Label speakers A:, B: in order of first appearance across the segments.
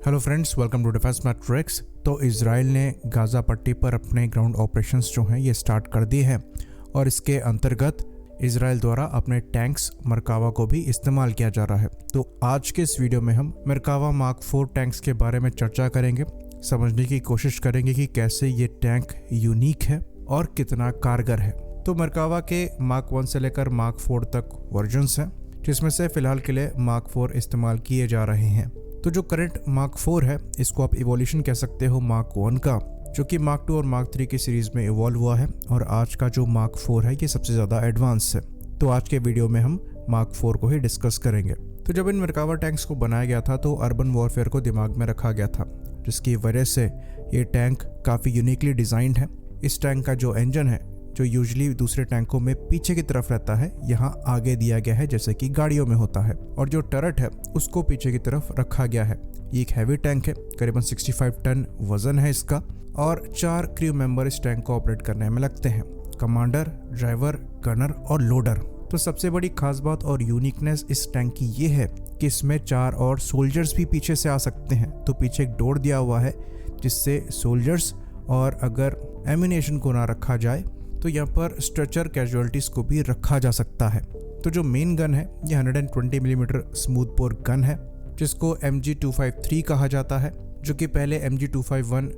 A: Hello friends, welcome to defence matrix. तो Israel ने Gaza पट्टी पर अपने ग्राउंड ऑपरेशंस जो हैं ये स्टार्ट कर दिए हैं और इसके अंतर्गत इजराइल द्वारा अपने टैंक्स मरकावा को भी इस्तेमाल किया जा रहा है। तो आज के इस वीडियो में हम मरकावा मार्क 4 टैंक्स के बारे में चर्चा करेंगे, समझने की कोशिश करेंगे कि कैसे ये टैंक यूनिक है और कितना कारगर है। तो मरकावा के मार्क 1 से लेकर मार्क 4 तक वर्जन्स हैं, जिसमें से फिलहाल के लिए मार्क 4 इस्तेमाल किए जा रहे हैं। तो जो करंट मार्क 4 है, इसको आप इवोल्यूशन कह सकते हो मार्क 1 का, जो कि मार्क 2 और मार्क 3 की सीरीज में इवॉल्व हुआ है। और आज का जो मार्क 4 है ये सबसे ज़्यादा एडवांस है। तो आज के वीडियो में हम मार्क 4 को ही डिस्कस करेंगे। तो जब इन मरकावा टैंक्स को बनाया गया था तो अर्बन वॉरफेयर को दिमाग में रखा गया था, जिसकी वजह से ये टैंक काफ़ी यूनिकली डिज़ाइंड है। इस टैंक का जो इंजन है, जो यूजुअली दूसरे टैंकों में पीछे की तरफ रहता है, यहाँ आगे दिया गया है जैसे कि गाड़ियों में होता है। और जो टर्रेट है उसको पीछे की तरफ रखा गया है। ये एक हैवी टैंक है, करीबन 65 टन वजन है इसका, और 4 क्रू मेंबर इस टैंक को ऑपरेट करने में लगते हैं: कमांडर, ड्राइवर, गनर और लोडर। तो सबसे बड़ी खास बात और यूनिकनेस इस टैंक की ये है कि इसमें 4 और सोल्जर्स भी पीछे से आ सकते हैं। तो पीछे एक डोर दिया हुआ है जिससे सोल्जर्स और अगर एम्यूनेशन को ना रखा जाए तो यहाँ पर स्ट्रेचर कैजुअलिटीज को भी रखा जा सकता है। तो जो मेन गन है ये 120 मिलीमीटर स्मूथ बोर गन है, जिसको MG253 कहा जाता है, जो कि पहले MG251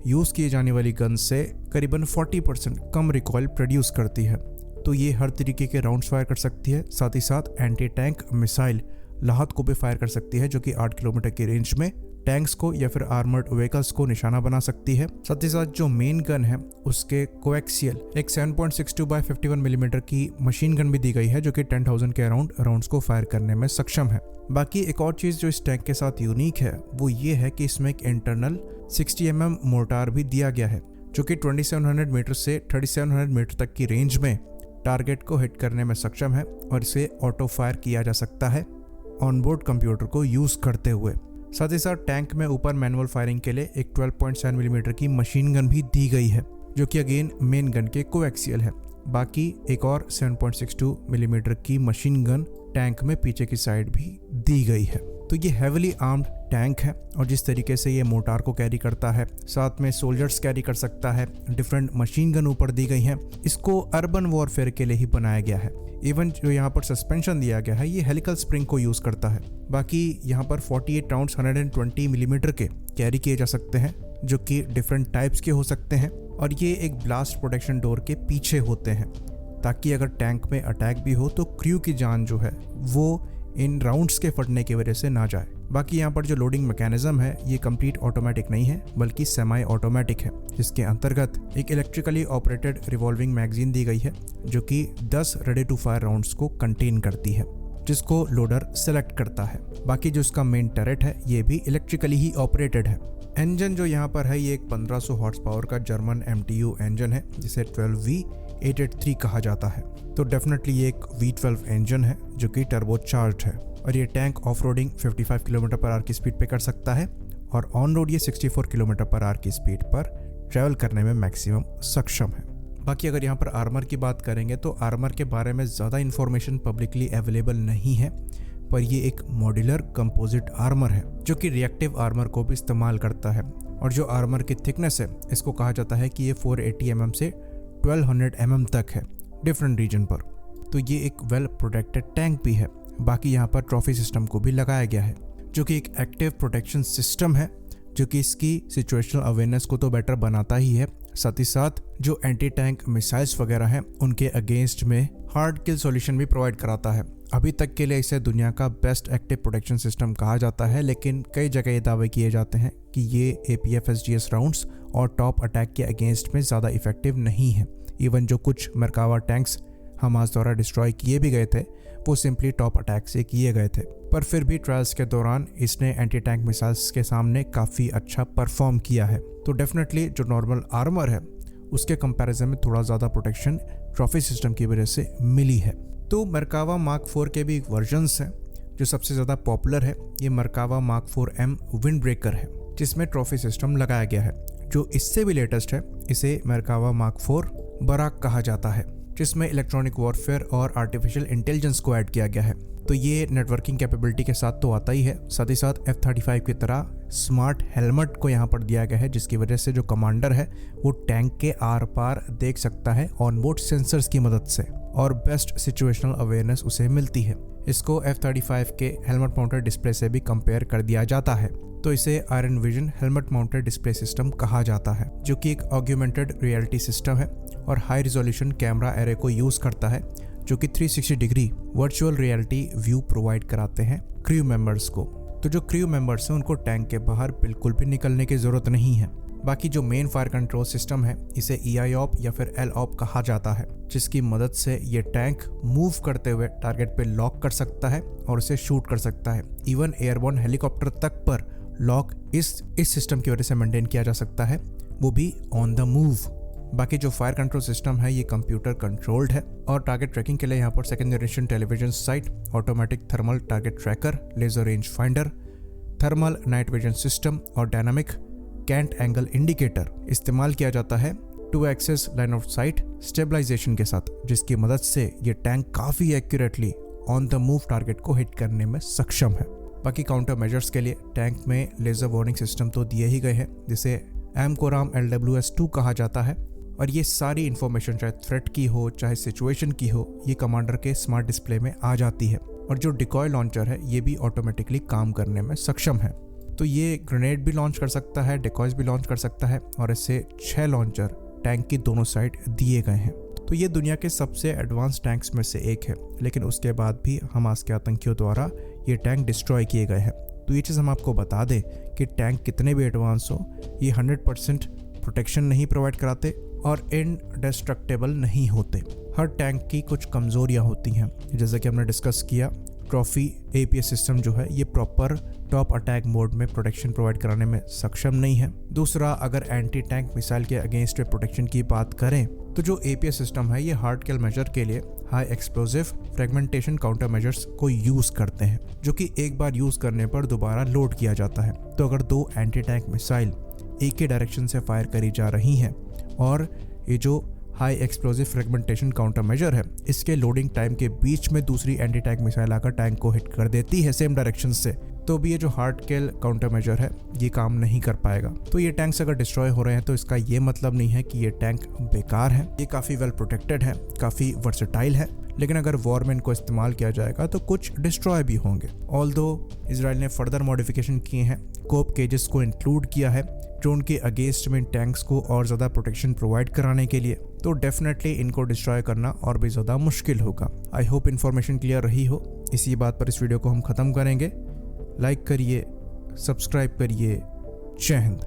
A: यूज़ किए जाने वाली गन से करीबन 40% कम रिकॉइल प्रोड्यूस करती है। तो ये हर तरीके के राउंड्स फायर कर सकती है, साथ ही साथ एंटी टैंक मिसाइल लाहत को भी फायर कर सकती है, जो कि 8 किलोमीटर की रेंज में टैंक्स को या फिर आर्मर्ड व्हीकल्स को निशाना बना सकती है। साथ ही साथ जो मेन गन है उसके कोएक्सियल एक 7.62 बाय 51 मिलीमीटर की मशीन गन भी दी गई है, जो कि 10,000 के अराउंड राउंड्स को फायर करने में सक्षम है। बाकी एक और चीज़ जो इस टैंक के साथ यूनिक है वो ये है कि इसमें एक इंटरनल 60 mm मोर्टार भी दिया गया है, जो कि 2700 मीटर से 3700 मीटर तक की रेंज में टारगेट को हिट करने में सक्षम है और इसे ऑटो फायर किया जा सकता है ऑनबोर्ड कंप्यूटर को यूज़ करते हुए। साथ ही साथ टैंक में ऊपर मैनुअल फायरिंग के लिए एक 12.7 मिलीमीटर की मशीन गन भी दी गई है, जो कि अगेन मेन गन के कोएक्सियल है। बाकी एक और 7.62 मिलीमीटर की मशीन गन टैंक में पीछे की साइड भी दी गई है। तो ये हैविली आर्म्ड टैंक है और जिस तरीके से ये मोटार को कैरी करता है, साथ में सोल्जर्स कैरी कर सकता है, डिफरेंट मशीन गन ऊपर दी गई हैं, इसको अर्बन वॉरफेयर के लिए ही बनाया गया है। इवन जो यहाँ पर सस्पेंशन दिया गया है ये हेलिकल स्प्रिंग को यूज़ करता है। बाकी यहाँ पर 48 राउंड्स 120 मिलीमीटर के कैरी किए जा सकते हैं, जो कि डिफरेंट टाइप्स के हो सकते हैं, और ये एक ब्लास्ट प्रोटेक्शन डोर के पीछे होते हैं, ताकि अगर टैंक में अटैक भी हो तो क्रू की जान जो है वो इन राउंड्स के फटने की वजह से ना जाए। बाकी यहाँ पर जो लोडिंग मैकेनिज्म है ये कंप्लीट ऑटोमेटिक नहीं है, बल्कि सेमी ऑटोमेटिक है, जिसके अंतर्गत एक इलेक्ट्रिकली ऑपरेटेड रिवॉल्विंग मैगजीन दी गई है, जो कि 10 रेडी टू फायर राउंड्स को कंटेन करती है, जिसको लोडर सेलेक्ट करता है। बाकी जो इसका मेन टरेट है ये भी इलेक्ट्रिकली ही ऑपरेटेड है। इंजन जो यहाँ पर है ये एक 1500 हॉर्स पावर का जर्मन MTU इंजन है, जिसे 12V883 कहा जाता है। तो डेफिनेटली ये एक V12 इंजन है जो कि टर्बोचार्ज्ड है, और ये tank off roading 55 kilometre per hour की स्पीड पे कर सकता है, और ऑन रोड ये 64 किलोमीटर पर आवर की स्पीड पर ट्रैवल करने में मैक्सिमम सक्षम है। बाकी अगर यहाँ पर आर्मर की बात करेंगे तो आर्मर के बारे में ज़्यादा इन्फॉर्मेशन पब्लिकली अवेलेबल नहीं है, पर ये एक मॉड्यूलर कंपोजिट आर्मर है जो कि रिएक्टिव आर्मर को भी इस्तेमाल करता है। और जो आर्मर की थिकनेस है इसको कहा जाता है कि ये 480 mm से 1200 mm तक है डिफरेंट रीजन पर। तो ये एक वेल प्रोटेक्टेड टैंक भी है। बाकी यहाँ पर ट्रॉफी सिस्टम को भी लगाया गया है, जो कि एक एक्टिव प्रोटेक्शन सिस्टम है, जो कि इसकी सिचुएशनल अवेयरनेस को तो बेटर बनाता ही है, साथ ही साथ जो एंटी टैंक मिसाइल्स वगैरह हैं उनके अगेंस्ट में हार्ड किल सॉल्यूशन भी प्रोवाइड कराता है। अभी तक के लिए इसे दुनिया का बेस्ट एक्टिव प्रोटेक्शन सिस्टम कहा जाता है, लेकिन कई जगह ये दावे किए जाते हैं कि ये APFSGS राउंड्स और टॉप अटैक के अगेंस्ट में ज़्यादा इफेक्टिव नहीं है। इवन जो कुछ मरकावा टैंक्स हमास द्वारा डिस्ट्रॉय किए भी गए थे वो सिंपली टॉप अटैक से किए गए थे, पर फिर भी ट्रायल्स के दौरान इसने एंटी टैंक मिसाइल्स के सामने काफ़ी अच्छा परफॉर्म किया है। तो डेफिनेटली जो नॉर्मल आर्मर है उसके कंपैरिजन में थोड़ा ज़्यादा प्रोटेक्शन ट्रॉफी सिस्टम की वजह से मिली है। तो मरकावा मार्क 4 के भी वर्जन्स हैं। जो सबसे ज़्यादा पॉपुलर है ये Merkava mark 4M wind breaker है, जिसमें ट्रॉफी सिस्टम लगाया गया है। जो इससे भी लेटेस्ट है इसे मरकावा मार्क 4 बराक कहा जाता है, जिसमें इलेक्ट्रॉनिक वॉरफेयर और आर्टिफिशियल इंटेलिजेंस को ऐड किया गया है। तो ये नेटवर्किंग कैपेबिलिटी के साथ तो आता ही है, साथ ही साथ F-35 की तरह स्मार्ट हेलमेट को यहाँ पर दिया गया है, जिसकी वजह से जो कमांडर है वो टैंक के आर पार देख सकता है ऑनबोर्ड सेंसर्स की मदद से, और बेस्ट सिचुएशनल अवेयरनेस उसे मिलती है। इसको F-35 के हेलमेट माउंटेड डिस्प्ले से भी कंपेयर कर दिया जाता है, तो इसे iron vision helmet mounted display system कहा जाता है, जो कि एक ऑग्यूमेंटेड रियलिटी सिस्टम है और हाई रिजोल्यूशन कैमरा एरे को यूज करता है, जो कि 360 degree virtual reality view provide कराते हैं क्रू मेंबर्स को। तो जो क्रू मेंबर्स हैं उनको टैंक के बाहर बिल्कुल भी निकलने की जरूरत नहीं है। बाकी जो मेन फायर कंट्रोल सिस्टम है इसे EIOP या फिर LOP कहा जाता है, जिसकी मदद से ये टैंक मूव करते हुए टारगेट पे लॉक कर सकता है और उसे शूट कर सकता है। इवन एयरबोर्न हेलीकॉप्टर तक पर लॉक इस सिस्टम की वजह से मेंटेन किया जा सकता है, वो भी ऑन द मूव। बाकी जो फायर कंट्रोल सिस्टम है ये कंप्यूटर कंट्रोल्ड है और टारगेट ट्रैकिंग के लिए यहाँ पर second generation television sight, automatic thermal target tracker, laser range finder, thermal night vision system और डायनामिक कैंट एंगल इंडिकेटर इस्तेमाल किया जाता है 2 axis line of sight stabilization के साथ, जिसकी मदद से ये टैंक काफ़ी accurately on the move target को हिट करने में सक्षम है। बाकी काउंटर मेजर्स के लिए टैंक में लेजर वार्निंग सिस्टम तो दिए ही गए हैं, जिसे AMCORAM LWS-2 कहा जाता है, और ये सारी इन्फॉर्मेशन चाहे थ्रेट की हो चाहे सिचुएशन की हो ये कमांडर के स्मार्ट डिस्प्ले में आ जाती है। और जो डिकॉय लॉन्चर है ये भी ऑटोमेटिकली काम करने में सक्षम है, तो ये ग्रेनेड भी लॉन्च कर सकता है, डिकॉयज भी लॉन्च कर सकता है, और इससे 6 लॉन्चर टैंक की दोनों साइड दिए गए हैं। तो ये दुनिया के सबसे एडवांस टैंक्स में से एक है, लेकिन उसके बाद भी हमास के आतंकियों द्वारा ये टैंक डिस्ट्रॉय किए गए हैं। तो ये चीज़ हम आपको बता दें कि टैंक कितने भी एडवांस हो ये 100% प्रोटेक्शन नहीं प्रोवाइड कराते और इनडेस्ट्रक्टेबल नहीं होते। हर टैंक की कुछ कमज़ोरियाँ होती हैं, जैसा कि हमने डिस्कस किया। ट्रॉफी APS सिस्टम जो है ये प्रॉपर टॉप अटैक मोड में प्रोटेक्शन प्रोवाइड कराने में सक्षम नहीं है। दूसरा, अगर एंटी टैंक मिसाइल के अगेंस्ट प्रोटेक्शन की बात करें तो जो APS सिस्टम है ये हार्ड किल मेजर के लिए high explosive fragmentation counter measures को यूज़ करते हैं, जो कि एक बार यूज़ करने पर दोबारा लोड किया जाता है। तो अगर 2 एंटी टैंक मिसाइल एक ही डायरेक्शन से फायर करी जा रही हैं और ये जो high explosive fragmentation counter measure है इसके लोडिंग टाइम के बीच में दूसरी एंटी टैंक मिसाइल आकर टैंक को हिट कर देती है सेम डायरेक्शन से, तो भी ये जो हार्ड किल काउंटर मेजर है ये काम नहीं कर पाएगा। तो ये टैंक्स अगर डिस्ट्रॉय हो रहे हैं तो इसका ये मतलब नहीं है कि ये टैंक बेकार है, ये काफ़ी वेल प्रोटेक्टेड है, काफ़ी वर्सेटाइल है, लेकिन अगर वॉर में इनको इस्तेमाल किया जाएगा तो कुछ डिस्ट्रॉय भी होंगे। ऑल्दो इजराइल ने फर्दर मॉडिफिकेशन किए हैं, कोप केजेस को इंक्लूड किया है जो उनके अगेंस्ट में टैंक्स को और ज़्यादा प्रोटेक्शन प्रोवाइड कराने के लिए, तो डेफिनेटली इनको डिस्ट्रॉय करना और भी ज़्यादा मुश्किल होगा। आई होप इन्फॉर्मेशन क्लियर रही हो। इसी बात पर इस वीडियो को हम ख़त्म करेंगे। लाइक करिए, सब्सक्राइब करिए। जय हिंद।